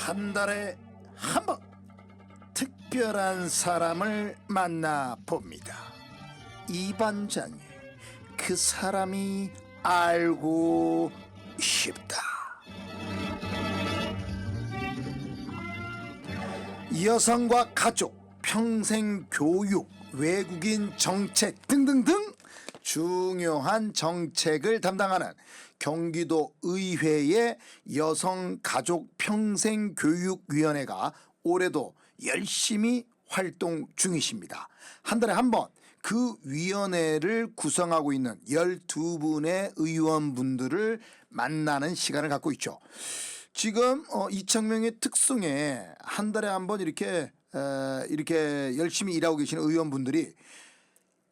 한 달에 한 번 특별한 사람을 만나 봅니다. 이 반장이 그 사람이 알고 싶다. 여성과 가족, 평생 교육, 외국인 정책 등등등 중요한 정책을 담당하는 경기도 의회의 여성가족평생교육위원회가 올해도 열심히 활동 중이십니다. 한 달에 한 번 그 위원회를 구성하고 있는 12분의 의원분들을 만나는 시간을 갖고 있죠. 지금 이창명의 특성에 한 달에 한 번 이렇게 열심히 일하고 계시는 의원분들이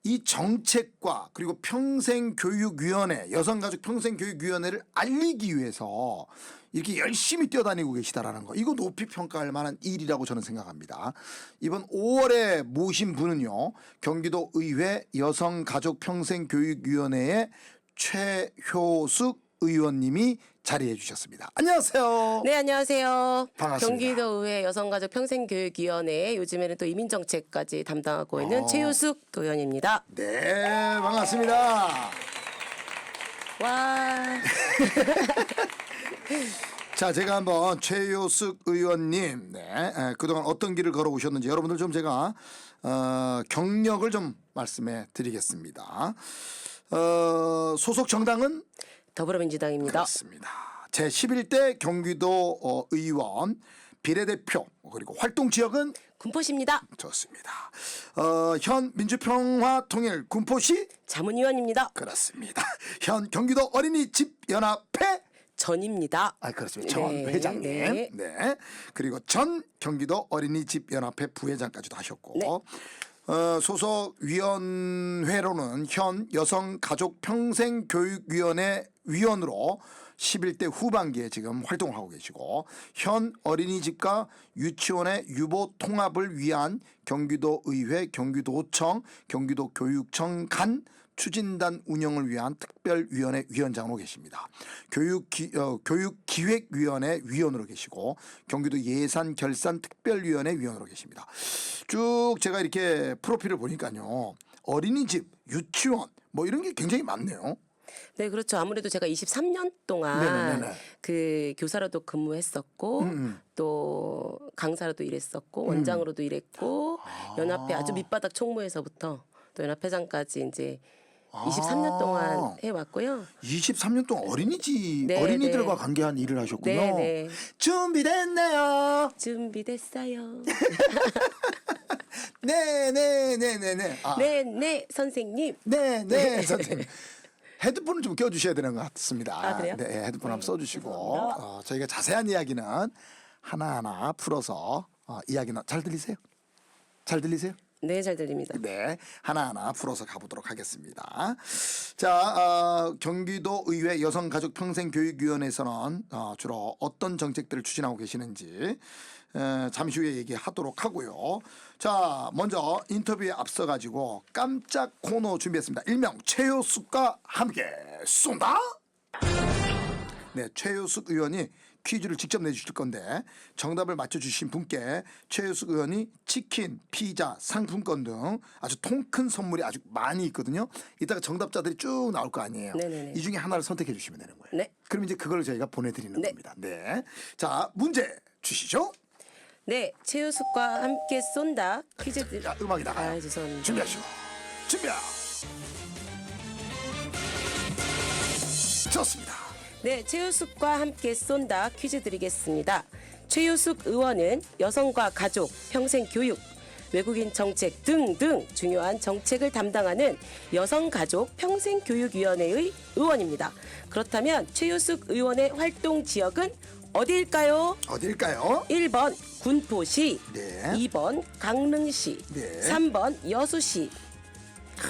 이 정책과 그리고 평생교육위원회, 여성가족평생교육위원회를 알리기 위해서 이렇게 열심히 뛰어다니고 계시다라는 거, 이거 높이 평가할 만한 일이라고 저는 생각합니다. 이번 5월에 모신 분은요, 경기도 의회 여성가족평생교육위원회의 최효숙 의원님이 자리해 주셨습니다. 안녕하세요. 네, 안녕하세요. 반갑습니다. 경기도의회 여성가족평생교육위원회에 요즘에는 또 이민정책까지 담당하고 있는 최효숙 의원입니다. 네, 반갑습니다. 와. 자, 제가 한번 최효숙 의원님, 그동안 어떤 길을 걸어오셨는지 여러분들 좀 제가 경력을 좀 말씀해 드리겠습니다. 소속 정당은 더불어민주당입니다. 그렇습니다. 제11대 경기도 의원 비례대표, 그리고 활동 지역은 군포시입니다. 좋습니다. 현 민주평화통일 군포시 자문위원입니다. 그렇습니다. 현 경기도 어린이집 연합회 전입니다. 그렇습니다. 전 네, 회장님. 네. 네. 그리고 전 경기도 어린이집 연합회 부회장까지도 하셨고, 네. 소속 위원회로는 현 여성가족평생교육위원회 위원으로 11대 후반기에 지금 활동을 하고 계시고, 현 어린이집과 유치원의 유보 통합을 위한 경기도 의회, 경기도청, 경기도 교육청 간 추진단 운영을 위한 특별위원회 위원장으로 계십니다. 교육기획위원회 위원으로 계시고, 경기도 예산결산특별위원회 위원으로 계십니다. 쭉 제가 이렇게 프로필을 보니까요, 어린이집, 유치원 뭐 이런 게 굉장히 많네요. 네, 그렇죠. 아무래도 제가 23년 동안 네네네네. 그 교사로도 근무했었고 또 강사로도 일했었고 원장으로도 일했고 연합회 아주 밑바닥 총무에서부터 또 연합회장까지 이제 23년 동안 해왔고요. 23년 동안 네, 어린이들과 네. 관계한 일을 하셨군요. 네, 네. 준비됐네요. 준비됐어요. 네네네네네. 네, 선생님. 네, 선생님. 헤드폰을 좀 껴주셔야 되는 것 같습니다. 그래요? 네, 헤드폰 한번 써주시고, 죄송합니다. 저희가 자세한 이야기는 하나하나 풀어서 이야기는 잘 들리세요? 잘 들리세요? 네, 잘 들립니다. 네, 하나하나 풀어서 가보도록 하겠습니다. 자, 경기도 의회 여성가족평생교육위원회에서는 주로 어떤 정책들을 추진하고 계시는지 잠시 후에 얘기하도록 하고요. 자, 먼저 인터뷰에 앞서 가지고 깜짝 코너 준비했습니다. 일명 최효숙과 함께 쏜다. 네, 최효숙 의원이 퀴즈를 직접 내주실 건데, 정답을 맞춰주신 분께 최효숙 의원이 치킨, 피자, 상품권 등 아주 통 큰 선물이 아주 많이 있거든요. 이따가 정답자들이 쭉 나올 거 아니에요. 네네네. 이 중에 하나를 선택해 주시면 되는 거예요. 네. 그럼 이제 그걸 저희가 보내드리는 네. 겁니다. 네. 자, 문제 주시죠. 네, 최효숙과 함께 쏜다 퀴즈. 자, 음악이 나가요. 죄송합니다. 준비하시고. 준비. 좋습니다. 네, 최효숙과 함께 쏜다 퀴즈 드리겠습니다. 최효숙 의원은 여성과 가족, 평생교육, 외국인 정책 등등 중요한 정책을 담당하는 여성가족평생교육위원회의 의원입니다. 그렇다면 최효숙 의원의 활동 지역은 어디일까요? 어딜까요? 1번 군포시, 네. 2번 강릉시, 네. 3번 여수시.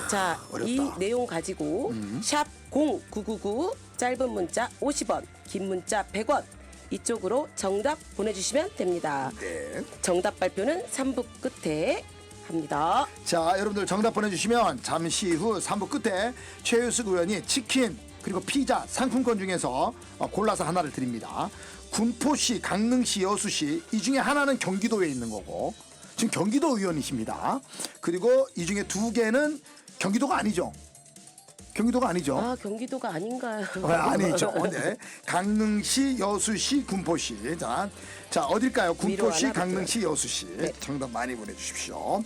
자, 어렵다. 이 내용 가지고 샵 0999 짧은 문자 50원, 긴 문자 100원 이쪽으로 정답 보내주시면 됩니다. 네. 정답 발표는 3부 끝에 합니다. 자, 여러분들 정답 보내주시면 잠시 후 3부 끝에 최효숙 의원이 치킨, 그리고 피자 상품권 중에서 골라서 하나를 드립니다. 군포시, 강릉시, 여수시 이 중에 하나는 경기도에 있는 거고 지금 경기도 의원이십니다. 그리고 이 중에 2개는 경기도가 아니죠. 경기도가 아니죠. 아, 경기도가 아닌가요? 아니죠. 네. 강릉시, 여수시, 군포시. 자 어딜까요? 군포시, 강릉시, 여수시. 네. 정답 많이 보내주십시오.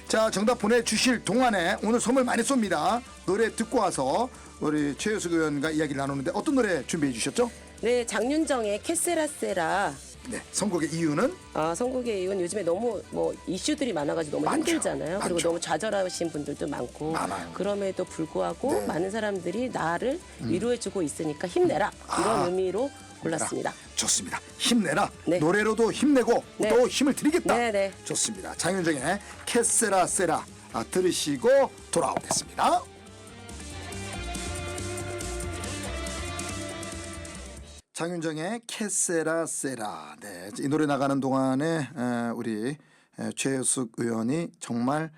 자 정답 보내주실 동안에 오늘 선물 많이 쏩니다. 노래 듣고 와서 우리 최효숙 의원과 이야기를 나누는데 어떤 노래 준비해 주셨죠? 네, 장윤정의 캐세라세라. 네. 선곡의 이유는 선곡의 이유는 요즘에 너무 뭐 이슈들이 많아가지고 너무 많죠. 힘들잖아요. 그리고 많죠. 너무 좌절하신 분들도 많고 많아요. 그럼에도 불구하고 네. 많은 사람들이 나를 위로해주고 있으니까 힘내라 이런 의미로 골랐습니다. 좋습니다. 힘내라. 네. 노래로도 힘내고 네. 또 힘을 드리겠다. 네. 좋습니다. 장윤정의 캐세라세라 들으시고 돌아오겠습니다. 장윤정의 캐세라세라. 네, 이 노래 나가는 동안에 우리 최효숙 의원이 정말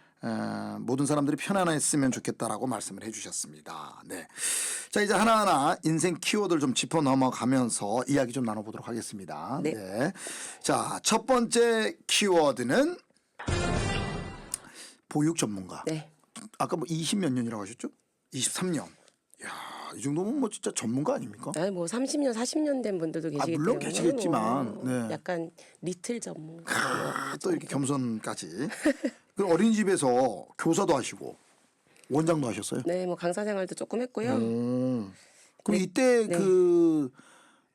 모든 사람들이 편안했으면 좋겠다라고 말씀을 해주셨습니다. 네, 자 이제 하나하나 인생 키워드를 좀 짚어 넘어가면서 이야기 좀 나눠보도록 하겠습니다. 네. 자 첫 번째 키워드는 보육 전문가. 네. 아까 뭐 20몇 년이라고 하셨죠? 23년. 이 정도면 뭐 진짜 전문가 아닙니까? 아니 뭐 30년, 40년 된 분들도 계시기 물론 때문에 계시겠지만, 뭐 네. 약간 리틀 전문. 또 이렇게 겸손까지. 그럼 어린이집에서 교사도 하시고 원장도 하셨어요? 네, 뭐 강사 생활도 조금 했고요. 그럼 네. 이때 네.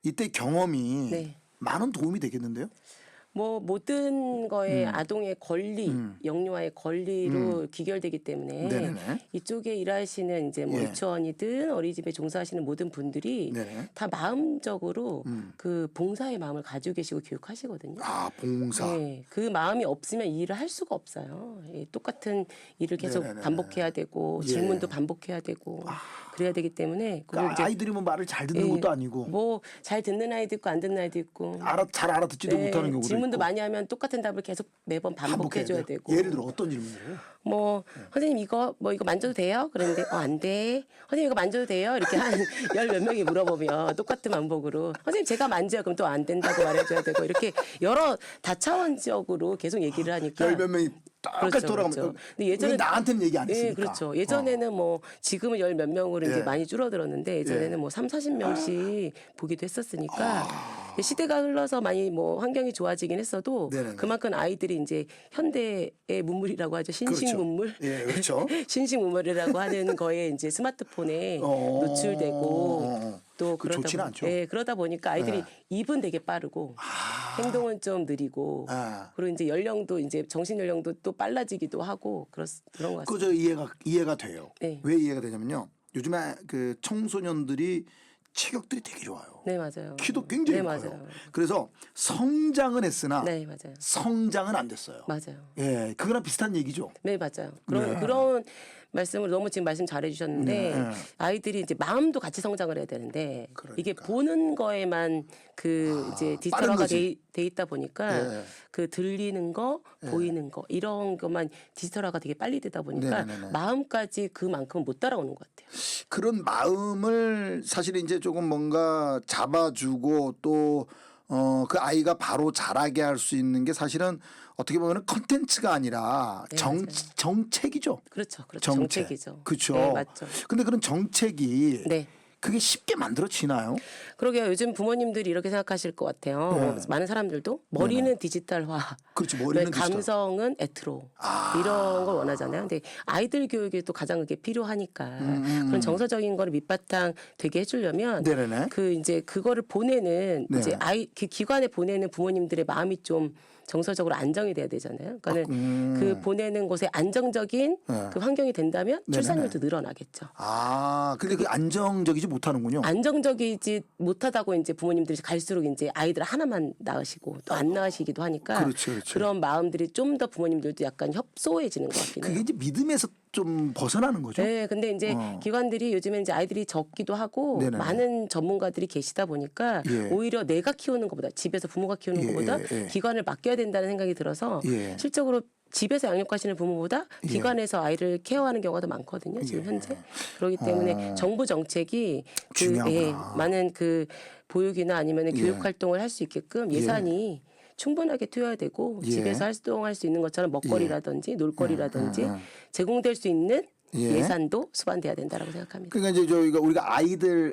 이때 경험이 네. 많은 도움이 되겠는데요? 뭐 모든 거에 아동의 권리, 영유아의 권리로 기결되기 때문에 네네네. 이쪽에 일하시는 이제 뭐 예. 유치원이든 어린이집에 종사하시는 모든 분들이 네네. 다 마음적으로 그 봉사의 마음을 가지고 계시고 교육하시거든요. 아 봉사. 네, 그 마음이 없으면 이 일을 할 수가 없어요. 예, 똑같은 일을 계속 네네네. 반복해야 되고 예. 질문도 반복해야 되고 그래야 되기 때문에 그걸 그러니까 아이들이 뭐 말을 잘 듣는 예, 것도 아니고 뭐 잘 듣는 아이도 있고 안 듣는 아이도 있고 잘 알아듣지도 못하는 경우도 질문도 있고. 많이 하면 똑같은 답을 계속 매번 반복해줘야 돼요? 되고. 예를 들어 어떤 질문을 해요? 뭐 선생님 이거 만져도 돼요? 그랬는데 안 돼. 선생님 이거 만져도 돼요? 이렇게 한 열 몇 명이 물어보면 똑같은 반복으로 선생님 제가 만져요. 그럼 또 안 된다고 말해줘야 되고 이렇게 여러 다차원적으로 계속 얘기를 하니까. 열 몇 명이 똑같이 그렇죠, 돌아가면 그렇죠. 근데 예전에 나한테는 얘기 안 했으니까. 네, 그렇죠. 예전에는 뭐 지금은 열 몇 명으로 이제 예. 많이 줄어들었는데 예전에는 뭐 3, 40명씩 보기도 했었으니까 시대가 흘러서 많이 뭐 환경이 좋아지긴 했어도 네네네. 그만큼 아이들이 이제 현대의 문물이라고 하죠. 신식 그렇죠. 문물. 예, 그렇죠. 신식 문물이라고 하는 거에 이제 스마트폰에 노출되고 또 그 좋지는 않죠. 예, 그러다 보니까 아이들이 입은 되게 빠르고 행동은 좀 느리고 아. 그리고 이제 연령도 이제 정신 연령도 또 빨라지기도 하고 그런 것 같습니다. 그저 이해가 돼요. 네. 왜 이해가 되냐면요. 요즘에 그 청소년들이 체격들이 되게 좋아요. 네, 맞아요. 키도 굉장히 네, 커요. 맞아요. 그래서 성장은 했으나 네, 맞아요. 성장은 안 됐어요. 맞아요. 예, 그거랑 비슷한 얘기죠. 네, 맞아요. 그런 말씀을 너무 지금 말씀 잘해 주셨는데 네. 아이들이 이제 마음도 같이 성장을 해야 되는데 이게 그러니까. 보는 거에만 그 이제 디지털화가 거지. 돼 있다 보니까 네. 그 들리는 거, 보이는 거 이런 것만 디지털화가 되게 빨리 되다 보니까 네네네. 마음까지 그만큼 못 따라오는 것 같아요. 그런 마음을 사실 이제 조금 뭔가 잡아주고 또 그 아이가 바로 자라게 할 수 있는 게 사실은 어떻게 보면 컨텐츠가 아니라 네, 정책이죠. 그렇죠. 정책. 정책이죠. 그렇죠. 네, 맞죠. 근데 그런 정책이 네. 그게 쉽게 만들어지나요? 그러게요. 요즘 부모님들이 이렇게 생각하실 것 같아요. 네. 많은 사람들도 머리는 디지털화, 그렇지, 머리는 디지털. 감성은 애트로 이런 걸 원하잖아요. 근데 아이들 교육에 또 가장 그게 필요하니까 그런 정서적인 거를 밑바탕 되게 해주려면 네네네. 그 이제 그거를 보내는 네. 이제 그 기관에 보내는 부모님들의 마음이 좀 정서적으로 안정이 돼야 되잖아요. 그러니까는 그 보내는 곳에 안정적인 네. 그 환경이 된다면 네네네. 출산율도 늘어나겠죠. 근데 그 안정적이지 못하는군요. 안정적이지 못하다고 이제 부모님들이 갈수록 이제 아이들 하나만 낳으시고 또 안 낳으시기도 하니까 그렇죠, 그렇죠. 런 마음들이 좀 더 부모님들도 약간 협소해지는 것 같긴 그게 해요. 이제 믿음에서 좀 벗어나는 거죠. 네, 근데 이제 기관들이 요즘에 이제 아이들이 적기도 하고 네네네. 많은 전문가들이 계시다 보니까 예. 오히려 내가 키우는 것보다 집에서 부모가 키우는 예, 것보다 예. 기관을 맡겨야 된다는 생각이 들어서 예. 실적으로 집에서 양육하시는 부모보다 예. 기관에서 아이를 케어하는 경우가 더 많거든요. 지금 예. 현재. 그렇기 때문에 정부 정책이 중요하구나. 많은 그 보육이나 아니면 예. 교육 활동을 할 수 있게끔 예산이 충분하게 투여되고 예. 집에서 활동할 수 있는 것처럼 먹거리라든지 놀거리라든지 제공될 수 있는 예. 예산도 수반돼야 된다라고 생각합니다. 그러니까 이제 저희가 우리가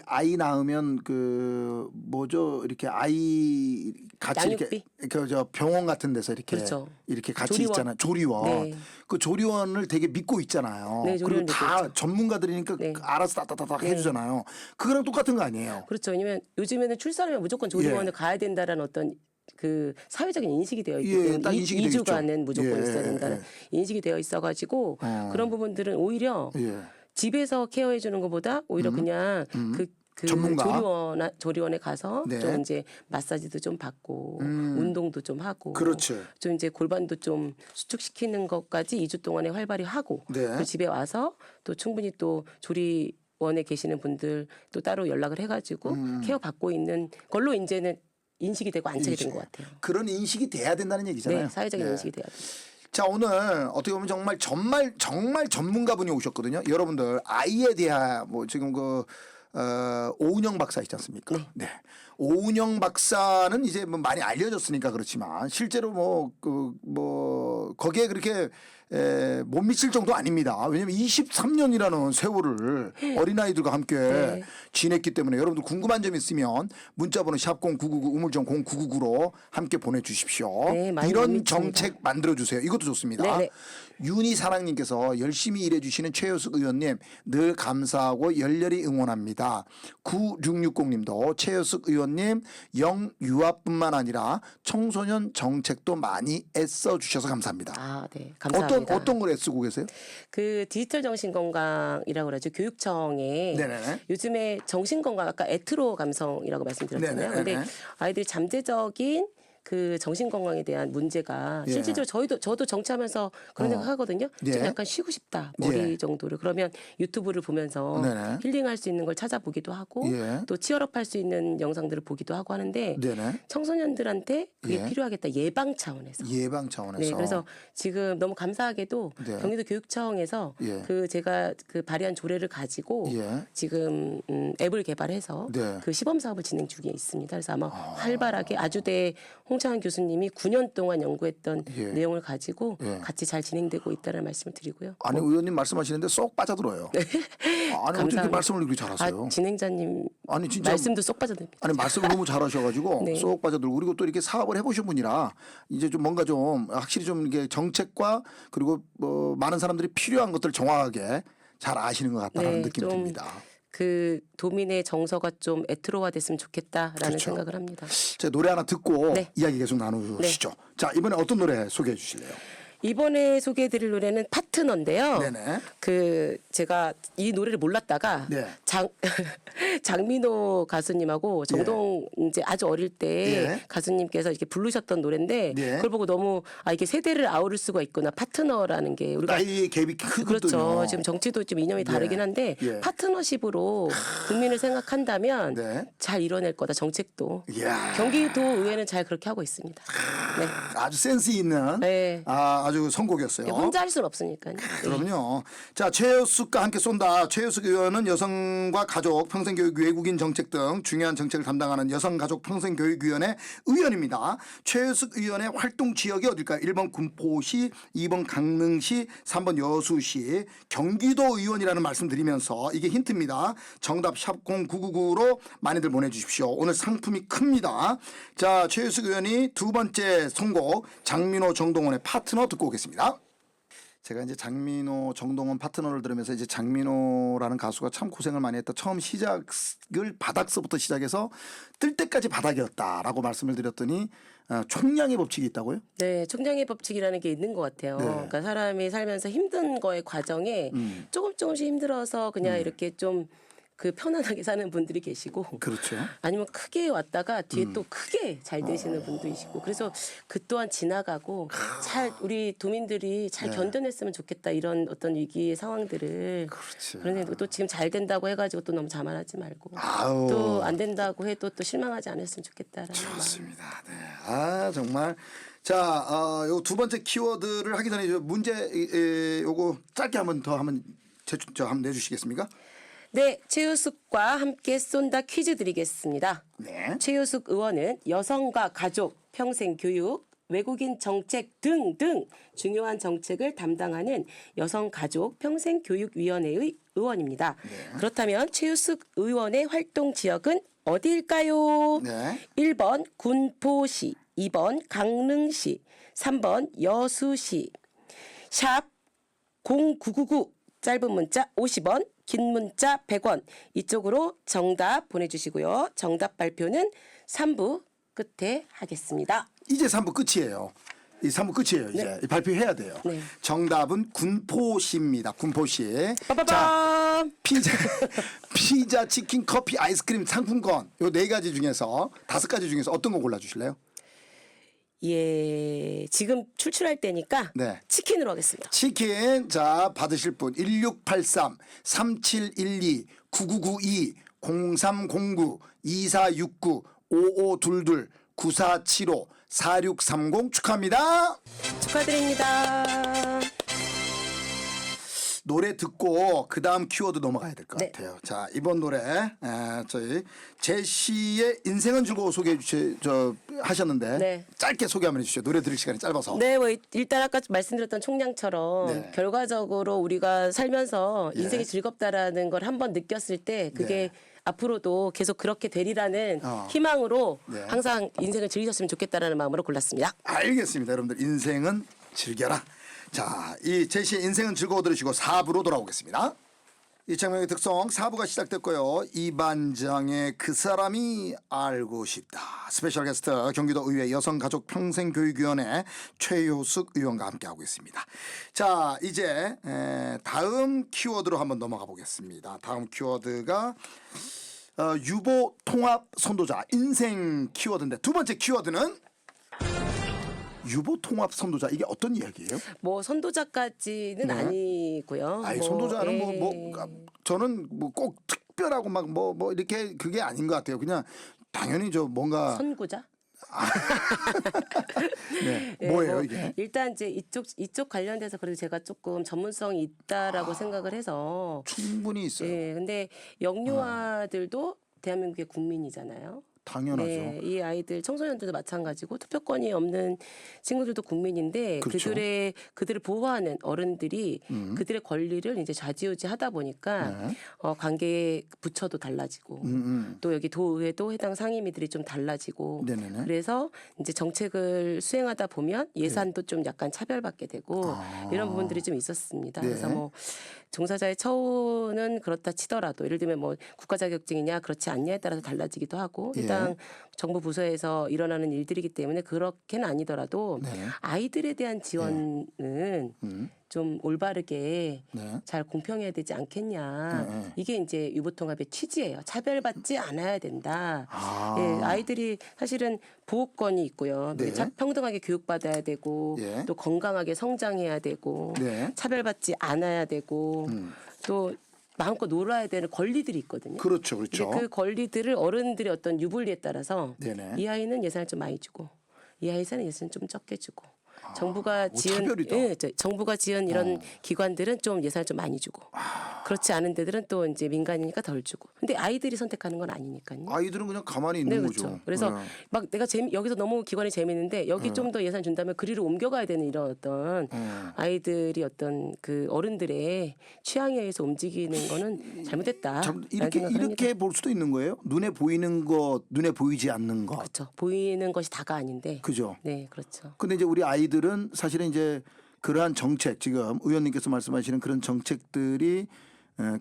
아이 낳으면 그 뭐죠 이렇게 아이 같이 양육비? 이렇게 그 저 병원 같은 데서 이렇게 그렇죠. 이렇게 같이 조리원. 있잖아요. 조리원. 네. 그 조리원을 되게 믿고 있잖아요. 네, 그리고 조리원 다 믿고 전문가들이니까 네. 알아서 따따따닥 해주잖아요. 그거랑 똑같은 거 아니에요? 그렇죠. 왜냐면 요즘에는 출산하면 무조건 조리원을 가야 된다라는 어떤 그 사회적인 인식이 되어 있기 예, 때문에 딱 인식이 되어 있죠. 2주간은 무조건 예, 있어야 된다는 인식이 되어 있어가지고 그런 부분들은 오히려 예. 집에서 케어해 주는 것보다 오히려 그냥 그 전문가? 조리원에 가서 네. 좀 이제 마사지도 좀 받고 운동도 좀 하고 그렇죠. 좀 이제 골반도 좀 수축시키는 것까지 2주 동안에 활발히 하고 네. 또 집에 와서 또 충분히 또 조리원에 계시는 분들 또 따로 연락을 해가지고 케어 받고 있는 걸로 이제는 인식이 되고 안착이 된 것 같아요. 그런 인식이 돼야 된다는 얘기잖아요. 네, 사회적인 예. 인식이 돼야 돼요. 자 오늘 어떻게 보면 정말 전문가분이 오셨거든요. 여러분들 아이에 대한 뭐 지금 그 오은영 박사 있지 않습니까? 네. 오은영 박사는 이제 뭐 많이 알려졌으니까 그렇지만 실제로 뭐 거기에 그렇게 못 미칠 정도 아닙니다. 왜냐하면 23년이라는 세월을 어린아이들과 함께 네. 지냈기 때문에 여러분들 궁금한 점 있으면 문자번호 샵0999 우물정 0999로 함께 보내주십시오. 네, 많이 못 이런 미칩니다. 정책 만들어주세요. 이것도 좋습니다. 네네. 윤희사랑님께서 열심히 일해주시는 최효숙 의원님 늘 감사하고 열렬히 응원합니다. 9660님도 최효숙 의원님 영유아뿐만 아니라 청소년 정책도 많이 애써주셔서 감사합니다. 아, 네, 감사합니다. 어떤 걸 애쓰고 계세요? 그 디지털 정신건강이라고 그러죠. 교육청에 네네. 요즘에 정신건강 아까 에트로 감성이라고 말씀드렸잖아요. 네네. 근데 아이들이 잠재적인 그 정신건강에 대한 문제가 예. 실질적으로 저도 정치하면서 그런 생각 하거든요. 예. 좀 약간 쉬고 싶다 머리 예. 정도를 그러면 유튜브를 보면서 네네. 힐링할 수 있는 걸 찾아보기도 하고 예. 또 치열업할 수 있는 영상들을 보기도 하고 하는데 네네. 청소년들한테 그게 예. 필요하겠다 예방 차원에서. 예방 차원에서. 네, 그래서 지금 너무 감사하게도 네. 경기도 교육청에서 예. 그 제가 그 발의한 조례를 가지고 예. 지금 앱을 개발해서 네. 그 시범 사업을 진행 중에 있습니다. 그래서 아마 활발하게 아주대 홍창환 교수님이 9년 동안 연구했던 예. 내용을 가지고 예. 같이 잘 진행되고 있다는 말씀을 드리고요. 아니 의원님 말씀하시는데 쏙 빠져들어요. 아니 어떻게 감사합니다. 말씀을 이렇게 잘하세요? 진행자님 아니 진짜 말씀도 쏙 빠져듭니다. 아니 말씀을 너무 잘하셔가지고 네. 쏙 빠져들고 그리고 또 이렇게 사업을 해보신 분이라 이제 좀 뭔가 좀 확실히 좀 이게 정책과 그리고 뭐 많은 사람들이 필요한 것들을 정확하게 잘 아시는 것 같다는 네, 느낌이 좀 듭니다. 그 도민의 정서가 좀 애트로화됐으면 좋겠다라는 그렇죠. 생각을 합니다. 제 노래 하나 듣고 네. 이야기 계속 나누시죠. 자 이번에 어떤 노래 소개해 주실래요? 이번에 소개해드릴 노래는 파트너인데요. 네네. 그 제가 이 노래를 몰랐다가 네. 장민호 가수님하고 정동 이제 아주 어릴 때 예. 가수님께서 이렇게 부르셨던 노래인데 네. 그걸 보고 너무 이게 세대를 아우를 수가 있구나 파트너라는 게 우리가 나이 갭이 크거든요. 그렇죠. 지금 정치도 좀 이념이 다르긴 한데 예. 파트너십으로 국민을 생각한다면 네. 잘 이뤄낼 거다 정책도. 이야. 경기도 의회는 잘 그렇게 하고 있습니다. 네. 아주 센스 있는 네. 아주 선곡이었어요. 혼자 할 수는 없으니까요. 네. 그럼요. 자, 최효숙과 함께 쏜다. 최효숙 의원은 여성과 가족, 평생교육, 외국인 정책 등 중요한 정책을 담당하는 여성가족평생교육위원회 의원입니다. 최효숙 의원의 활동 지역이 어딜까요? 1번 군포시, 2번 강릉시, 3번 여수시, 경기도 의원이라는 말씀 드리면서 이게 힌트입니다. 정답 샵 0999로 많이들 보내주십시오. 오늘 상품이 큽니다. 자, 최효숙 의원이 두 번째 선곡 장민호 정동원의 파트너 듣고 오겠습니다. 제가 이제 장민호 정동원 파트너를 들으면서 이제 장민호라는 가수가 참 고생을 많이 했다. 처음 시작을 바닥서부터 시작해서 뜰 때까지 바닥이었다라고 말씀을 드렸더니 총량의 법칙이 있다고요? 네, 총량의 법칙이라는 게 있는 것 같아요. 네. 그러니까 사람이 살면서 힘든 거의 과정에 조금씩 힘들어서 그냥 이렇게 좀 그 편안하게 사는 분들이 계시고 그렇죠. 아니면 크게 왔다가 뒤에 또 크게 잘 되시는 분도 계시고 그래서 그 또한 지나가고 잘 우리 도민들이 잘 네. 견뎌냈으면 좋겠다 이런 어떤 위기의 상황들을 그렇지. 그런데 또 지금 잘 된다고 해가지고 또 너무 자만하지 말고 아우. 또 안 된다고 해도 또 실망하지 않았으면 좋겠다라는 마음. 좋습니다. 네. 아 정말. 자, 요 두 번째 키워드를 하기 전에 문제 요거 짧게 한번 한번 내주시겠습니까? 네, 최효숙과 함께 쏜다 퀴즈 드리겠습니다. 네. 최효숙 의원은 여성과 가족, 평생 교육, 외국인 정책 등등 중요한 정책을 담당하는 여성가족평생교육위원회의 의원입니다. 그렇다면 최효숙 의원의 활동 지역은 어디일까요? 네. 1번 군포시, 2번 강릉시, 3번 여수시. 샵 0999 짧은 문자 50원, 긴 문자 100원 이쪽으로 정답 보내주시고요. 정답 발표는 3부 끝에 하겠습니다. 이제 3부 끝이에요. 이 3부 끝이에요. 이제 발표해야 돼요. 네. 정답은 군포시입니다. 군포시. 자, 빠바밤. 피자, 치킨, 커피, 아이스크림 상품권 요 4가지 중에서 5가지 중에서 어떤 거 골라주실래요? 예, 지금 출출할 때니까 네. 치킨으로 하겠습니다. 치킨 자 받으실 분 1683 3712 9992 0309 2469 5522 9475 4630 축하합니다. 축하드립니다. 노래 듣고 그 다음 키워드 넘어가야 될 것 네. 같아요. 자 이번 노래 저희 제시의 인생은 즐거워 소개해 하셨는데 네. 짧게 소개 한번 해주시죠. 노래 들을 시간이 짧아서. 네, 뭐 일단 아까 말씀드렸던 총량처럼 네. 결과적으로 우리가 살면서 예. 인생이 즐겁다라는 걸 한번 느꼈을 때 그게 네. 앞으로도 계속 그렇게 되리라는 희망으로 네. 항상 인생을 즐기셨으면 좋겠다라는 마음으로 골랐습니다. 알겠습니다. 여러분들 인생은 즐겨라. 자, 이 제시의 인생은 즐거워 들으시고 4부로 돌아오겠습니다. 이창명의 특성 4부가 시작됐고요. 이반장의 그 사람이 알고 싶다. 스페셜 게스트 경기도 의회 여성가족평생교육위원회 최효숙 의원과 함께하고 있습니다. 자, 이제 다음 키워드로 한번 넘어가 보겠습니다. 다음 키워드가 유보 통합 선도자 인생 키워드인데 두 번째 키워드는 유보 통합 선도자 이게 어떤 이야기예요? 뭐 선도자까지는 네. 아니고요. 아니 뭐, 선도자는 예. 저는 뭐 꼭 특별하고 막 뭐 이렇게 그게 아닌 것 같아요. 그냥 당연히 저 뭔가 선구자? 네. 예, 뭐예요 뭐 이게? 일단 이제 이쪽 관련돼서 그래도 제가 조금 전문성이 있다라고 생각을 해서 충분히 있어요. 예, 근데 영유아들도 대한민국의 국민이잖아요. 당연하죠. 네, 이 아이들 청소년들도 마찬가지고 투표권이 없는 친구들도 국민인데 그렇죠. 그들을 보호하는 어른들이 그들의 권리를 이제 좌지우지하다 보니까 네. 관계 부처도 달라지고 또 여기 도의회도 해당 상임위들이 좀 달라지고 네네네. 그래서 이제 정책을 수행하다 보면 예산도 좀 약간 차별받게 되고 이런 부분들이 좀 있었습니다. 네. 그래서 뭐 종사자의 처우는 그렇다 치더라도 예를 들면 뭐 국가 자격증이냐 그렇지 않냐에 따라서 달라지기도 하고 해당 정부 부서에서 일어나는 일들이기 때문에 그렇게는 아니더라도 네. 아이들에 대한 지원은 좀 올바르게 네. 잘 공평해야 되지 않겠냐. 네. 이게 이제 유보통합의 취지예요. 차별받지 않아야 된다. 아. 예, 아이들이 사실은 보호권이 있고요. 네. 평등하게 교육받아야 되고 예. 또 건강하게 성장해야 되고 네. 차별받지 않아야 되고 또 마음껏 놀아야 되는 권리들이 있거든요. 그렇죠, 이제 그렇죠. 그 권리들을 어른들의 어떤 유불리에 따라서 네네. 이 아이는 예산을 좀 많이 주고 이 아이는 예산을 좀 적게 주고 정부가 오, 지은 차별이다. 정부가 지은 이런 기관들은 좀 예산을 좀 많이 주고 그렇지 않은 데들은 또 이제 민간이니까 덜 주고. 근데 아이들이 선택하는 건 아니니까요. 아이들은 그냥 가만히 네, 있는 그렇죠. 거죠. 그래서 네. 막 내가 여기서 너무 기관이 재미있는데 여기 좀 더 예산 준다면 그리로 옮겨가야 되는 이런 어떤 아이들이 어떤 그 어른들의 취향에 의해서 움직이는 거는 잘못됐다. 참 이렇게 볼 수도 있는 거예요. 눈에 보이는 것, 눈에 보이지 않는 것. 그렇죠. 보이는 것이 다가 아닌데. 그죠. 네, 그렇죠. 근데 이제 우리 아이들은 사실은 이제 그러한 정책 지금 의원님께서 말씀하시는 그런 정책들이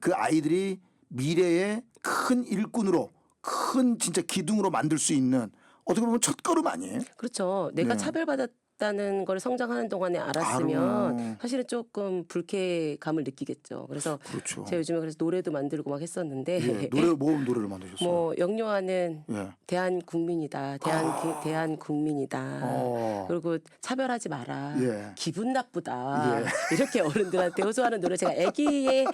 그 아이들이 미래의 큰 일꾼으로 큰 진짜 기둥으로 만들 수 있는 어떻게 보면 첫걸음 아니에요? 그렇죠. 내가 네. 차별받았다는 있다는 걸 성장하는 동안에 알았으면 사실은 조금 불쾌감을 느끼겠죠. 그래서 그렇죠. 제가 요즘에 그래서 노래도 만들고 막 했었는데 예, 노래를 만드셨어요? 뭐 영유아는 예. 대한국민이다. 대한국민이다. 그리고 차별하지 마라. 예. 기분 나쁘다. 이렇게 어른들한테 호소하는 노래 제가 애기의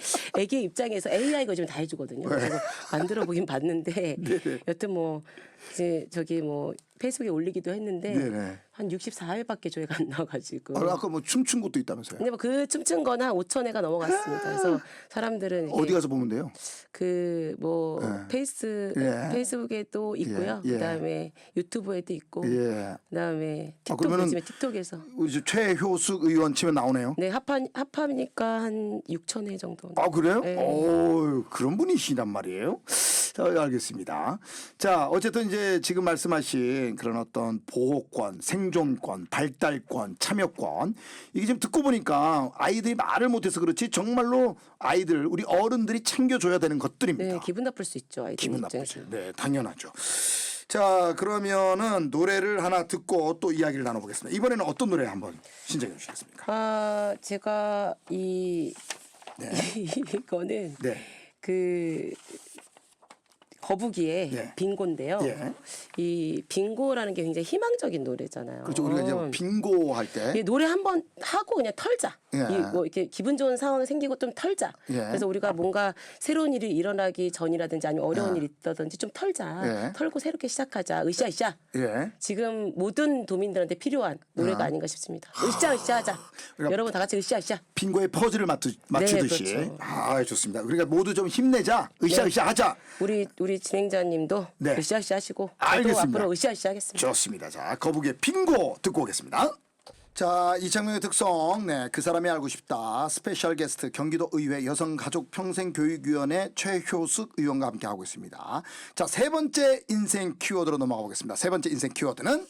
입장에서 AI가 요즘 다 해주거든요. 그래서 만들어 보긴 봤는데 여튼 뭐 이제 저기 뭐 페이스북에 올리기도 했는데 네네. 한 64회밖에 조회가 안 나와가지고. 아까 뭐 춤춘 것도 있다면서요? 근데 뭐 그 춤춘 거는 한 5,000회가 넘어갔습니다. 그래서 사람들은 어디 가서 보면 돼요? 그 뭐 페이스북에도 있고요. 예. 그다음에 유튜브에도 있고. 예. 그다음에 틱톡 그러면은 요즘에 틱톡에서. 우리 저 최효숙 의원 치면 나오네요. 네 합하니까 한 6,000회 정도. 아 그래요? 네. 오 그런 분이시란 말이에요. 자, 알겠습니다. 자 어쨌든 이제 지금 말씀하신 그런 어떤 보호권, 생존권, 발달권, 참여권 이게 지금 듣고 보니까 아이들이 말을 못해서 그렇지 정말로 아이들 우리 어른들이 챙겨줘야 되는 것들입니다. 네 기분 나쁠 수 있죠. 아이들 기분 입장에서. 나쁘죠. 네, 당연하죠. 자, 그러면은 노래를 하나 듣고 또 이야기를 나눠보겠습니다. 이번에는 어떤 노래 한번 신청해 주시겠습니까? 아 제가 이거는 네. 그 거북이의 예. 빙고인데요. 예. 이 빙고라는 게 굉장히 희망적인 노래잖아요. 그렇죠. 우리가 이제 빙고 할 때. 이 노래 한 번 하고 그냥 털자. 예. 뭐 이렇게 기분 좋은 상황이 생기고 좀 털자. 예. 그래서 우리가 뭔가 새로운 일이 일어나기 전이라든지 아니면 어려운 일이 있다든지 좀 털자. 예. 털고 새롭게 시작하자. 으쌰으쌰. 예. 지금 모든 도민들한테 필요한 노래가 아닌가 싶습니다. 으쌰으쌰 하자. 그러니까 여러분 다 같이 으쌰으쌰. 빙고의 퍼즐을 맞추듯이. 네, 그렇죠. 아, 좋습니다. 그러니까 모두 좀 힘내자. 으쌰으쌰 하자. 우리 진행자님도 네. 으쌰으쌰 하시고 저도 알겠습니다. 앞으로 으쌰으쌰 하겠습니다. 좋습니다. 자, 거북이의 빙고 듣고 오겠습니다. 자, 이창명의 특성, 그 사람이 알고 싶다. 스페셜 게스트 경기도 의회 여성가족평생교육위원회 최효숙 의원과 함께 하고 있습니다. 자, 세 번째 인생 키워드로 넘어가 보겠습니다. 세 번째 인생 키워드는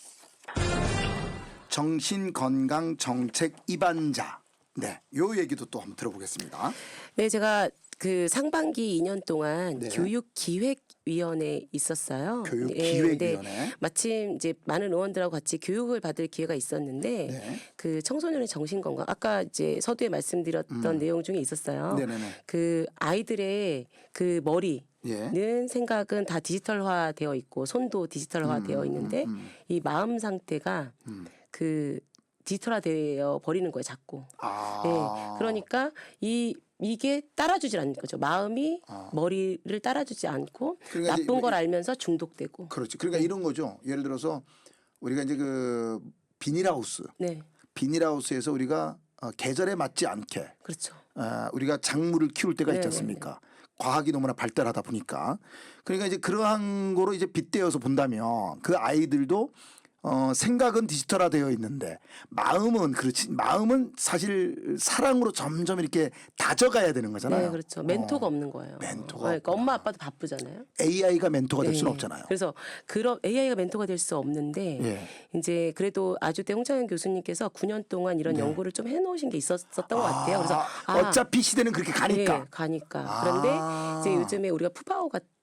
정신건강정책 입안자. 네, 요 얘기도 또 한번 들어보겠습니다. 네, 제가 그 상반기 2년 동안 네. 교육기획위원회에 있었어요. 교육기획위원회. 네, 마침 이제 많은 의원들하고 같이 교육을 받을 기회가 있었는데 네. 그 청소년의 정신건강 아까 이제 서두에 말씀드렸던 내용 중에 있었어요. 네네네. 그 아이들의 그 머리 는 생각은 다 디지털화 되어 있고 손도 디지털화 되어 있는데 이 마음 상태가 그 디지털화 되어 버리는 거예요, 자꾸. 아. 네, 그러니까 이게 따라주질 않는 거죠. 마음이 머리를 따라주지 않고 그러니까 이제 나쁜 걸 알면서 중독되고. 그렇지. 그러니까 이런 거죠. 예를 들어서 우리가 이제 그 비닐하우스. 네, 비닐하우스에서 우리가 계절에 맞지 않게 그렇죠. 우리가 작물을 키울 때가 있지 네, 않습니까? 과학이 너무나 발달하다 보니까 그러니까 이제 그러한 거로 이제 빗대어서 본다면 그 아이들도 생각은 디지털화되어 있는데 마음은 그렇지. 마음은 사실 사랑으로 점점 이렇게 다져가야 되는 거잖아요. 네, 그렇죠. 멘토가 없는 거예요. 멘토가 그러니까 없구나. 엄마 아빠도 바쁘잖아요. AI가 멘토가 될 네. 수는 없잖아요. 그래서 그런 AI가 멘토가 될 수 없는데 예. 이제 그래도 아주대 홍창현 교수님께서 9년 동안 이런 연구를 좀 해놓으신 게 있었던 것 같아요. 그래서 어차피 시대는 그렇게 가니까. 네, 가니까. 그런데 이제 요즘에 우리가 푸바오 같은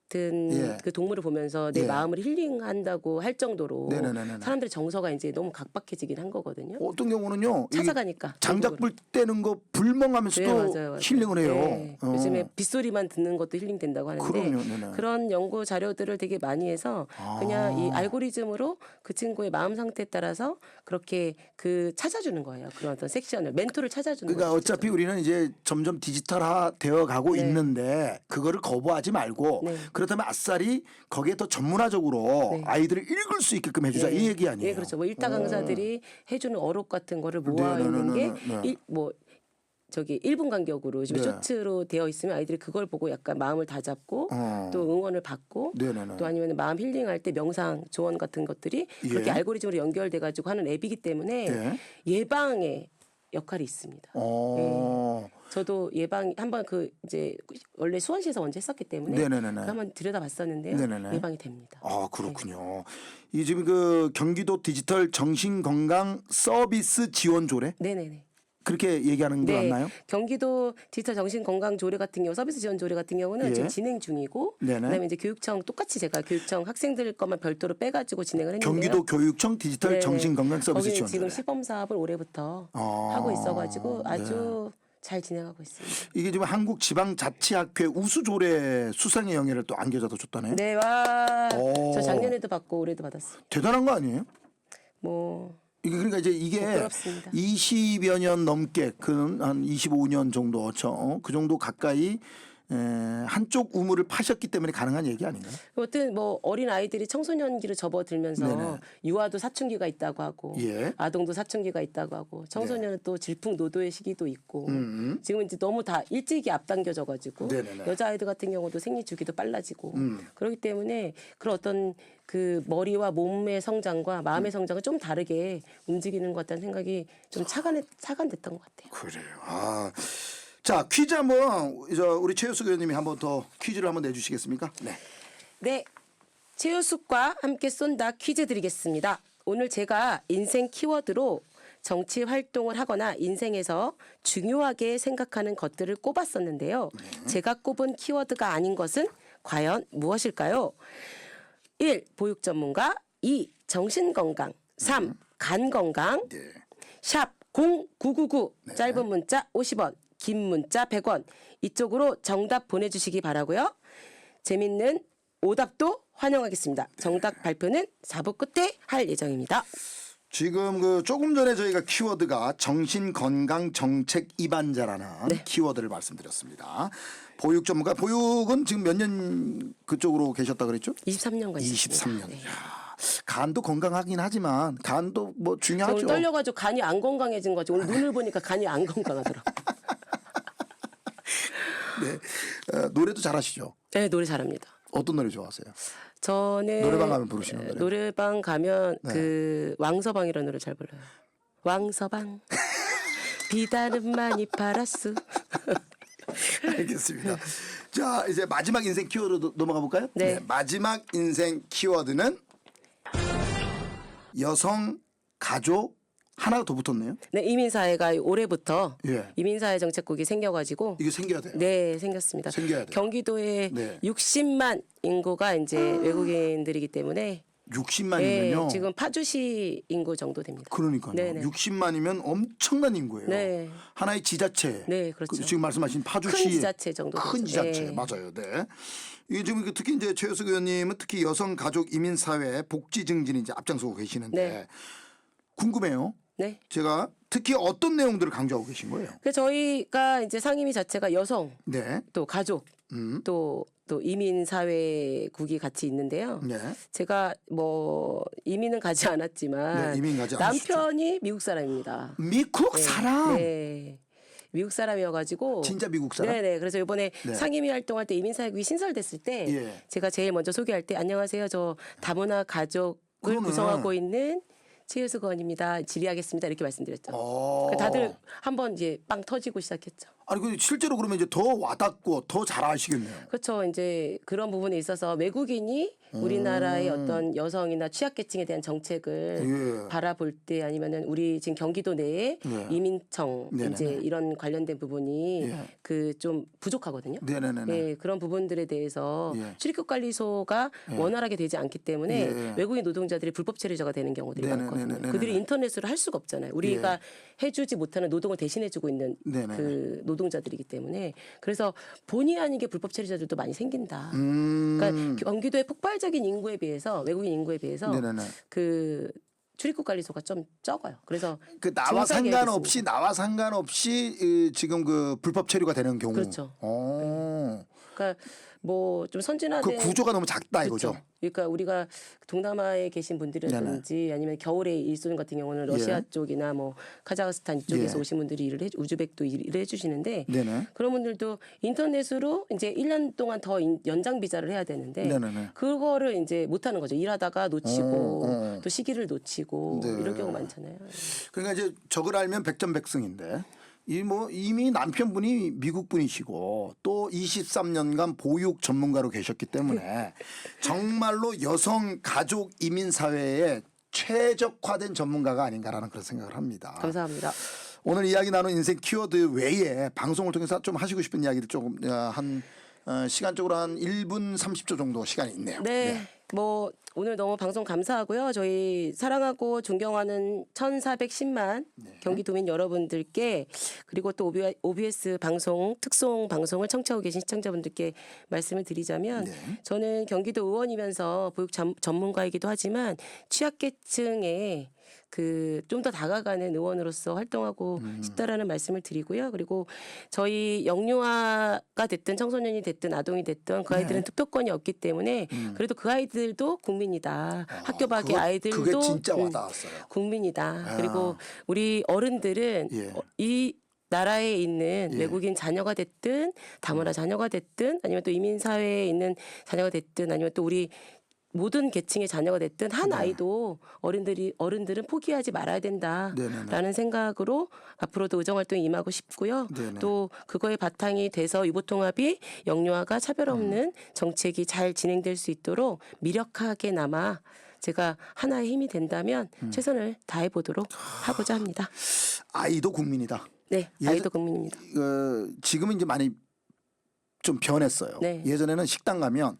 그 동물을 보면서 내 마음을 힐링한다고 할 정도로 네네네네. 사람들의 정서가 이제 너무 각박해지긴 한 거거든요. 어떤 경우는요. 이게 찾아가니까. 장작불 떼는 거 불멍하면서도 맞아요. 힐링을 해요. 네. 요즘에 빗소리만 듣는 것도 힐링된다고 하는데 그럼요. 네네. 그런 연구 자료들을 되게 많이 해서 그냥 이 알고리즘으로 그 친구의 마음 상태에 따라서 그렇게 그 찾아주는 거예요. 그런 어떤 섹션을 멘토를 찾아주는 그러니까 거죠. 어차피 우리는 이제 점점 디지털화 되어 가고 네. 있는데 그거를 거부하지 말고 네. 그렇다면 아싸리 거기에 더 전문화적으로 네. 아이들을 읽을 수 있게끔 해주자 이 얘기 아니에요. 네, 그렇죠. 뭐 일타 강사들이 해주는 어록 같은 거를 모아 있는 게 뭐 저기 1분 간격으로 요즘 네. 쇼츠로 되어 있으면 아이들이 그걸 보고 약간 마음을 다잡고 또 응원을 받고 네네네. 또 아니면 마음 힐링할 때 명상 조언 같은 것들이 그렇게 알고리즘으로 연결돼 가지고 하는 앱이기 때문에 예방의 역할이 있습니다. 저도 예방 한번 그 이제 원래 수원시에서 먼저 했었기 때문에 네네네네. 한번 들여다봤었는데요. 네네네. 예방이 됩니다. 아 그렇군요. 이 지금 그 경기도 디지털 정신건강 서비스 지원조례 네네네. 그렇게 얘기하는 거 맞나요? 경기도 디지털 정신건강조례 같은 경우 서비스 지원 조례 같은 경우는 예. 지금 진행 중이고 네네. 그다음에 이제 교육청 똑같이 제가 교육청 학생들 것만 별도로 빼가지고 진행을 했는데요. 경기도 교육청 디지털 네네. 정신건강 서비스 거기는 지원 지금 조례. 시범 사업을 올해부터 하고 있어가지고 아주 잘 진행하고 있습니다. 이게 지금 한국지방자치학회 우수조례 수상의 영예를 또 안겨져도 줬다네요. 네, 와. 오. 저 작년에도 받고 올해도 받았어요. 대단한 거 아니에요? 뭐 이게 그러니까 이제 이게 부끄럽습니다. 20여 년 넘게 한 25년 정도 그 정도 가까이 한쪽 우물을 파셨기 때문에 가능한 얘기 아닌가요? 어떤 뭐 어린 아이들이 청소년기를 접어들면서 네네. 유아도 사춘기가 있다고 하고 예. 아동도 사춘기가 있다고 하고 청소년은 또 질풍노도의 시기도 있고 음. 지금 이제 너무 다 일찍이 앞당겨져 가지고 네네네. 여자아이들 같은 경우도 생리 주기도 빨라지고 그렇기 때문에 그런 어떤 그 머리와 몸의 성장과 마음의 성장을 좀 다르게 움직이는 것 같다는 생각이 좀 차관됐던 것 같아요. 그래요. 자, 퀴즈 한번 우리 최효숙 의원님이 한번 더 퀴즈를 한번 내주시겠습니까? 네. 네, 최효숙과 함께 쏜다 퀴즈 드리겠습니다. 오늘 제가 인생 키워드로 정치 활동을 하거나 인생에서 중요하게 생각하는 것들을 꼽았었는데요. 제가 꼽은 키워드가 아닌 것은 과연 무엇일까요? 1. 보육 전문가 2. 정신건강 3. 간건강 네. 샵 0999 짧은 문자 50원 긴 문자 100원 이쪽으로 정답 보내주시기 바라고요. 재밌는 오답도 환영하겠습니다. 정답 발표는 4부 끝에 할 예정입니다. 지금 조금 전에 저희가 키워드가 정신건강 정책 입안자라는 키워드를 말씀드렸습니다. 보육 전문가, 보육은 지금 몇 년 그쪽으로 계셨다 그랬죠? 23년간 23년. 네. 간도 건강하긴 하지만 간도 뭐 오늘 중요하죠. 떨려가지고 간이 안 건강해진 거지. 오늘 눈을 보니까 간이 안 건강하더라고. 네. 노래도 잘하시죠? 네, 노래 잘합니다. 어떤 노래 좋아하세요? 저는 노래방 가면 부르시는 노래? 노래방 가면 네. 그 왕서방이라는 노래 잘 불러요. 왕서방 비단은 많이 팔았수. 알겠습니다. 자, 이제 마지막 인생 키워드 넘어가 볼까요? 네. 마지막 인생 키워드는 여성, 가족, 하나가 더 붙었네요. 네, 이민사회가 올해부터 예. 이민사회 정책국이 생겨가지고 이게 생겨야 돼요. 네, 생겼습니다. 생겨야 돼요. 경기도에 네. 60만 인구가 이제 외국인들이기 때문에 60만이면요. 지금 파주시 인구 정도 됩니다. 그러니까요. 네네. 60만이면 엄청난 인구예요. 네. 하나의 지자체. 네, 그렇죠. 지금 말씀하신 파주시 큰 지자체 정도 큰 되죠. 지자체 네. 맞아요. 네. 이게 지금 특히 이제 최효숙 의원님은 특히 여성 가족 이민 사회 복지 증진에 이제 앞장서고 계시는데 네. 궁금해요. 네. 제가 특히 어떤 내용들을 강조하고 계신 거예요? 그래서 저희가 이제 상임위 자체가 여성, 네. 또 가족, 또 이민 사회국이 같이 있는데요. 네. 제가 뭐 이민은 가지 않았지만 네, 이민 가지 않으셨죠. 남편이 미국 사람입니다. 미국 사람. 네. 미국 사람이어가지고 진짜 미국 사람? 네네. 그래서 이번에 네. 상임위 활동할 때 이민사회국이 신설됐을 때 예. 제가 제일 먼저 소개할 때 안녕하세요. 저 다문화 가족을 그러네. 구성하고 있는 최효숙 의원입니다. 질의하겠습니다. 이렇게 말씀드렸죠. 어. 다들 한번 이제 빵 터지고 시작했죠. 아니 근데 실제로 그러면 이제 더 와닿고 더 잘 아시겠네요. 그렇죠. 이제 그런 부분에 있어서 외국인이 우리나라의 어떤 여성이나 취약계층에 대한 정책을 예. 바라볼 때 아니면은 우리 지금 경기도 내에 네. 이민청 네네네. 이제 이런 관련된 부분이 예. 그 좀 부족하거든요. 네네네. 예, 그런 부분들에 대해서 예. 출입국관리소가 원활하게 되지 않기 때문에 예. 외국인 노동자들이 불법 체류자가 되는 경우들이 네네네네네네. 많거든요. 그들이 인터넷으로 할 수가 없잖아요. 우리가 해주지 못하는 노동을 대신해주고 있는 네네네. 그 노동자들이기 때문에 그래서 본의 아니게 불법 체류자들도 많이 생긴다. 음. 그러니까 경기도의 폭발적인 인구에 비해서 외국인 인구에 비해서 네네네. 그 출입국 관리소가 좀 적어요. 그래서 그 나와 증상이 상관없이 지금 그 불법 체류가 되는 경우. 그렇죠. 그러니까 뭐 좀 그 선진화된 구조가 너무 작다 이거죠. 그렇죠. 그러니까 우리가 동남아에 계신 분들이라든지 아니면 겨울에 일손 같은 경우는 러시아 예. 쪽이나 뭐 카자흐스탄 이쪽에서 예. 오신 분들이 우즈벡도 일을 해주시는데 네네. 그런 분들도 인터넷으로 이제 1년 동안 더 연장 비자를 해야 되는데 네네네. 그거를 이제 못 하는 거죠. 일하다가 놓치고 어. 또 시기를 놓치고 네. 이럴 경우 많잖아요. 그러니까 이제 적을 알면 백전백승인데 이미 남편분이 미국 분이시고 또 23년간 보육 전문가로 계셨기 때문에 정말로 여성 가족 이민 사회에 최적화된 전문가가 아닌가라는 그런 생각을 합니다. 감사합니다. 오늘 이야기 나눈 인생 키워드 외에 방송을 통해서 좀 하시고 싶은 이야기들 조금 한 시간적으로 한 1분 30초 정도 시간이 있네요. 네. 뭐 오늘 너무 방송 감사하고요. 저희 사랑하고 존경하는 1,410만 경기도민 여러분들께 그리고 또 OBS 방송 특송 방송을 청취하고 계신 시청자분들께 말씀을 드리자면 저는 경기도 의원이면서 보육 전문가이기도 하지만 취약계층에 그 좀 더 다가가는 의원으로서 활동하고 싶다라는 말씀을 드리고요. 그리고 저희 영유아가 됐든 청소년이 됐든 아동이 됐든 그 아이들은 투표권이 없기 때문에 그래도 그 아이들도 국민이다. 학교 밖의 아이들도 그게 진짜 와닿았어요. 국민이다. 그리고 우리 어른들은 예. 이 나라에 있는 외국인 자녀가 됐든 다문화 자녀가 됐든 아니면 또 이민 사회에 있는 자녀가 됐든 아니면 또 우리 모든 계층의 자녀가 됐든 한 아이도 어른들은 포기하지 말아야 된다라는 생각으로 앞으로도 의정 활동에 임하고 싶고요. 네네. 또 그거의 바탕이 돼서 유보통합이 영유아가 차별 없는 정책이 잘 진행될 수 있도록 미력하게나마 제가 하나의 힘이 된다면 최선을 다해 보도록 하고자 합니다. 아이도 국민이다. 네, 아이도 국민입니다. 지금은 이제 많이 좀 변했어요. 네. 예전에는 식당 가면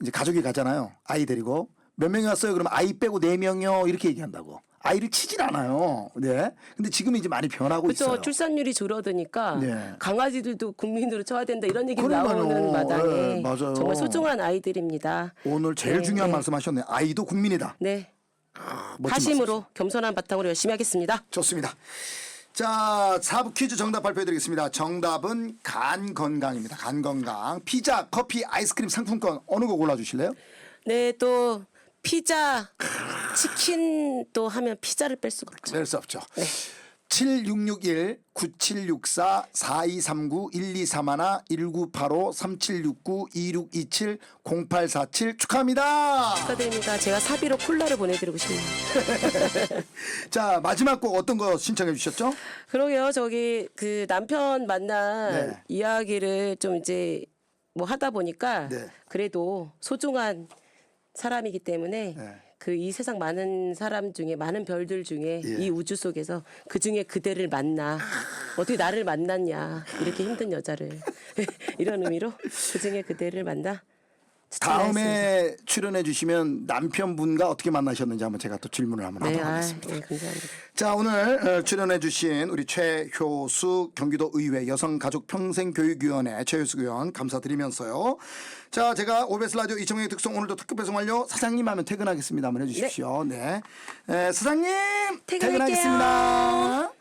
이제 가족이 가잖아요. 아이 데리고 몇 명이 왔어요? 그러면 아이 빼고 4명이요 이렇게 얘기한다고. 아이를 치질 않아요. 네. 근데 지금 이제 많이 변하고 그렇죠. 있어요. 출산율이 줄어드니까 네. 강아지들도 국민으로 쳐야 된다 이런 얘기 그러니까요. 나오는 마당에 네, 맞아요. 정말 소중한 아이들입니다. 오늘 제일 네, 중요한 네. 말씀하셨네요. 아이도 국민이다. 네, 멋진 하심으로 겸손한 바탕으로 열심히 하겠습니다. 좋습니다. 자, 4부 퀴즈 정답 발표해드리겠습니다. 정답은 간 건강입니다. 간 건강. 피자, 커피, 아이스크림 상품권 어느 거 골라주실래요? 네, 또 피자, 치킨 또 하면 피자를 뺄 수가 없죠. 뺄 수 없죠. 네. 7661 9764 4239 1231 1985 3769 2627 0847 축하합니다. 축하드립니다. 제가 사비로 콜라를 보내드리고 싶네요. 자, 마지막 곡 어떤 거 신청해 주셨죠? 그러게요. 저기 그 남편 만난 네. 이야기를 좀 이제 뭐 하다 보니까 네. 그래도 소중한 사람이기 때문에 네. 그 이 세상 많은 사람 중에 많은 별들 중에 예. 이 우주 속에서 그 중에 그대를 만나 어떻게 나를 만났냐 이렇게 힘든 여자를 이런 의미로 그 중에 그대를 만나 추천하였습니다. 다음에 출연해 주시면 남편분과 어떻게 만나셨는지 한번 제가 또 질문을 한번 네, 하도록 하겠습니다. 네, 감사합니다. 자, 오늘 출연해 주신 우리 최효수 경기도의회 여성가족평생교육위원회 최효수 의원 감사드리면서요. 자, 제가 OBS 라디오 이청용의 특송 오늘도 특급 배송 완료. 사장님 하면 퇴근하겠습니다. 한번 해주십시오. 네. 사장님 퇴근할게요. 퇴근하겠습니다.